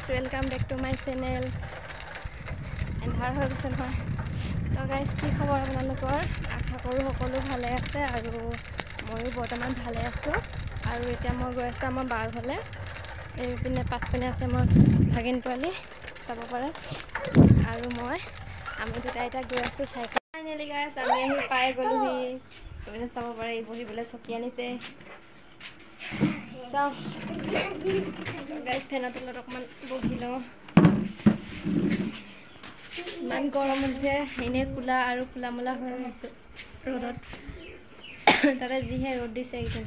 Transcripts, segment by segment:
welcome back to my channel. এন্ধাৰ হৈ গৈছে নহয় তো গাইজ কি খবৰ আপোনালোকৰ আশা কৰোঁ সকলো ভালে আছে আৰু ময়ো বৰ্তমান ভালে আছোঁ আৰু এতিয়া মই গৈ আছোঁ আমাৰ বাৰ ঘৰলৈ এইপিনে পাছপিনে আছে মোৰ ভাগিন পোৱালি চাব পাৰে আৰু আমি দুটা এতিয়া গৈ আছোঁ চাইকেল ফাইনেলি গাইজ আমি আহি পাই গ'লোহি এইপিনে চাব পাৰে বহিবলৈ চকী আনিছে চাওঁ গাইজ ফেনৰ তলত অকণমান বহি লওঁ ইমান গৰম হৈছে এনেই কোলা আৰু কোলা মোলা হৈ আহিছোঁ ৰ'দত তাতে যিহে ৰ'দ দিছে এইকেইদিন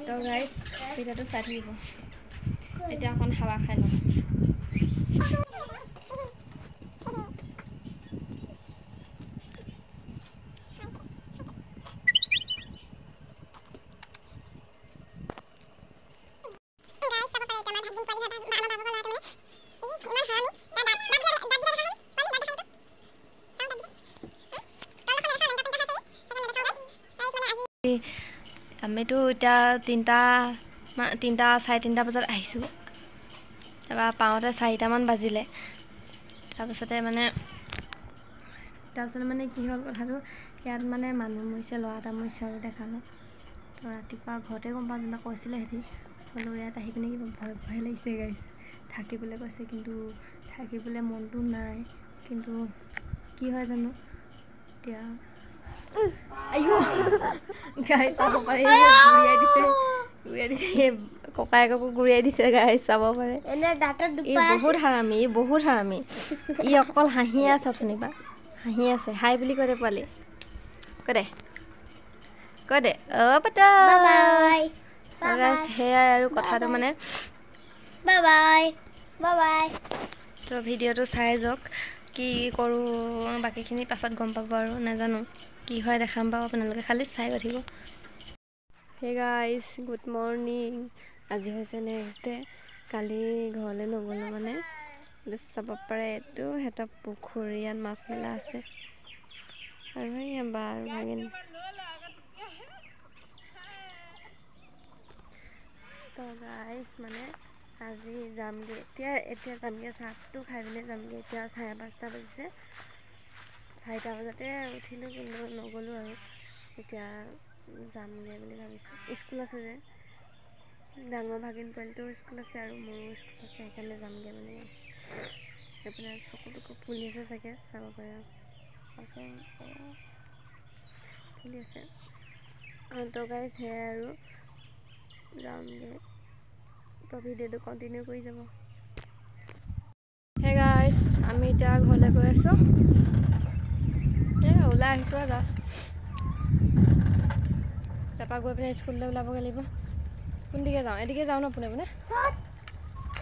তো গাইজ ভিডিঅ'টো চাই থাকিব এতিয়া অকণ হাৱা খাই লওঁ আমিতো এতিয়া তিনিটা চাৰে তিনিটা বজাত আহিছোঁ তাৰপৰা পাওঁতে 4টামান বাজিলে তাৰপিছতে মানে কি হ'ল কথাটো ইয়াত মানে মানুহ মৰিছে ল'ৰা এটা মৰিছে আৰু দেখালোঁ তো ৰাতিপুৱা ঘৰতে গম পাওঁ যেনিবা কৈছিলে সিহঁতি হ'লেও ইয়াত আহি পিনে কিবা ভয় লাগিছে গাইজ থাকিবলৈ কৈছে কিন্তু থাকিবলৈ মনটো নাই কিন্তু কি হয় জানো এতিয়া গাই চাব পাৰে গুৰিয়াই দিছে ককায়েককো গুৰিয়াই দিছে গাই চাব পাৰে বহুত হাৰামি ই অকল হাঁহিয়ে আছে অথনিবা হাঁহি আছে হাই বুলি কৈ দে পোৱালি কৈ দে অ' পাতা সেয়াই আৰু কথাটো মানে বাই তো ভিডিঅ'টো চাই যাওক কি কৰোঁ বাকীখিনি পাছত গম পাব আৰু নাজানো কি হয় দেখাম বাৰু আপোনালোকে খালি চাই গৈ থাকিব হে গাইজ গুড মৰ্ণিং আজি হৈছে নেক্সট ডে কালি ঘৰলৈ নগ'লোঁ মানে চাব পাৰে এইটো সিহঁতৰ পুখুৰীয়াত মাছ মেলা আছে আৰু সেই বাৰ ভাগিন তো গাইজ মানে আজি যামগৈ এতিয়া যামগৈ চাহটো খাই পিনে যামগৈ এতিয়া 5:30 বাজিছে 4টা বজাতে উঠিলোঁ কিন্তু নগ'লোঁ আৰু এতিয়া যামগৈ বুলি ভাবিছোঁ স্কুল আছে যে ডাঙৰ ভাগিন পোৱালিটোৰ স্কুল আছে আৰু মোৰো স্কুল আছে সেইকাৰণে যামগৈ মানে এইপিনে চকুটোকো ফুলি আছে চাগে চাব পাৰে ফুলি আছে তো গাইজ সেয়াই আৰু যামগৈ তো ভিডিঅ'টো কণ্টিনিউ কৰি যাব হে গাইজ আমি এতিয়া ঘৰলৈ গৈ আছোঁ ওলাই আহিছোঁ আৰু জাষ্ট তাৰপৰা গৈ পিনে স্কুললৈ ওলাবগৈ লাগিব কোনদিকে যাওঁ এদিকে যাওঁ ন পোনে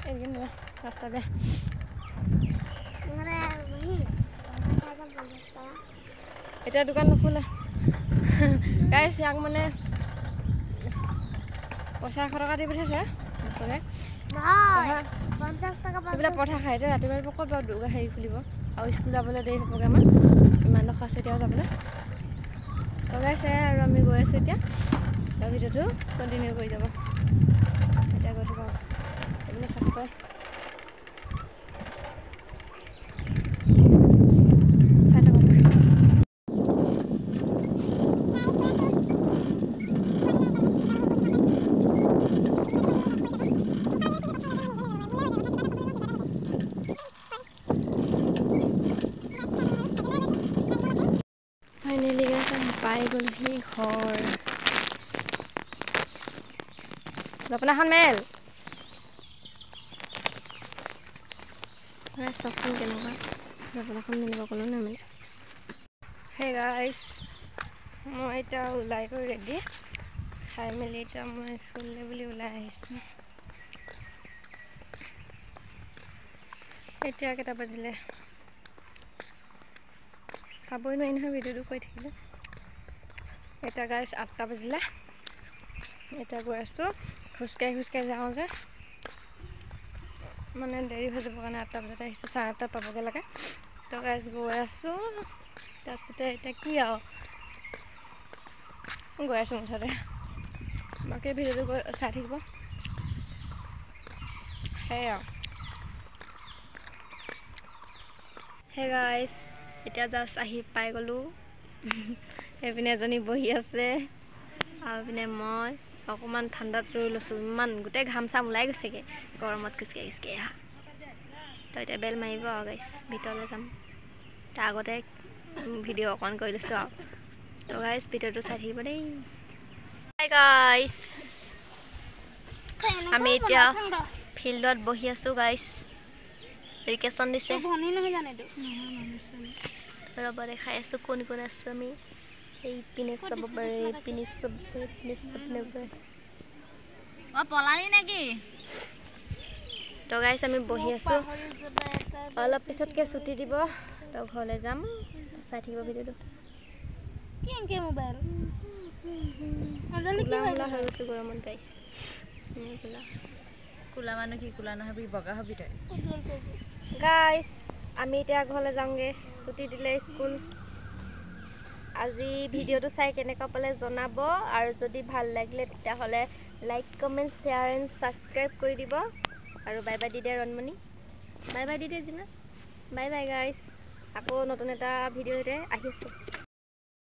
এদিকে নহয় ৰাস্তা বেয়া এতিয়া দোকান নোখোলে গাইজ ইয়াক মানে পইচা 100 টকা দি পঠিয়াইছে সেইবিলাক পঠা খাই এতিয়া ৰাতিপুৱা ক'ত বাৰু হেৰি খুলিব আৰু স্কুল যাবলৈ দেৰি হ'বগৈ আমাৰ ইমান ডোখৰ আছে এতিয়াও যাবলৈ লগাইছে আৰু আমি গৈ আছোঁ এতিয়া আৰু ভিডিঅ'টো কণ্টিনিউ কৰি যাব এতিয়া গৈ থাকোঁ এইপিনে চাব পাৰে ফাইনেলি পাই গ'লহি ঘৰ জপনাখন মেল চকচোন কেনেকুৱা জপনাখন মেলিব ক'লেও নামেল হে গাইজ মই এতিয়া ওলাই গৈ ৰেডি খাই মেলি এতিয়া মই স্কুললৈ বুলি ওলাই আহিছোঁ এতিয়া কেইটা বাজিলে চাবই নোৱাৰি নহয় ভিডিঅ'টো কৈ থাকিলে এতিয়া গাইজ 8টা বাজিলে এতিয়া গৈ আছোঁ খোজকাঢ়ি যাওঁ যে মানে দেৰি হৈ যাব কাৰণে 8টা বজাতে আহিছোঁ 8:30 পাবগৈ লাগে তো গাইজ গৈ আছোঁ তাৰপিছতে এতিয়া কি আৰু গৈ আছোঁ মুঠতে বাকী ভিডিঅ'টো চাই থাকিব সেয়া হে গাইছ এতিয়া জাষ্ট আহি পাই গ'লোঁ এইপিনে এজনী বহি আছে আৰু এইপিনে মই অকণমান ঠাণ্ডাত ৰৈ লৈছোঁ ইমান গোটেই ঘাম চাম ওলাই গৈছেগৈ গৰমত খোজকাঢ়ি খোজকাঢ়ি আহা তো এতিয়া বেল মাৰিব আৰু গাইছ ভিতৰলৈ যাম তাৰ আগতে ভিডিঅ' অকণ কৰি লৈছোঁ আৰু তো গাইছ ভিডিঅ'টো চাই থাকিব দেই হাই গাইছ আমি এতিয়া ফিল্ডত বহি আছোঁ গাইছ ভেকেশ্যন দিছে ৰ'ব দেখাই আছোঁ কোন কোন আছোঁ আমি এইপিনে চাব পাৰে এইপিনে চাব পাৰে পলালি নেকি তো গাইছ আমি বহি আছোঁ অলপ পিছতকৈ ছুটি দিব তো ঘৰলৈ যাম চাই থাকিব ভিডিঅ'টো কোলা হৈ গৈছোঁ গৰমত গাইছ কোলা মানুহ কি কোলা নহয় বগা হবি তই গাইছ আমি এতিয়া ঘৰলৈ যাওঁগৈ ছুটি দিলে স্কুল আজি ভিডিঅ'টো চাই কেনেকুৱা পালে জনাব আৰু যদি ভাল লাগিলে তেতিয়াহ'লে like comment share and subscribe কৰি দিব আৰু bye by the De ৰণমণি bye by the দে জিনা বাই বাই গাইছ আকৌ নতুন এটা ভিডিঅ'তে আহি আছোঁ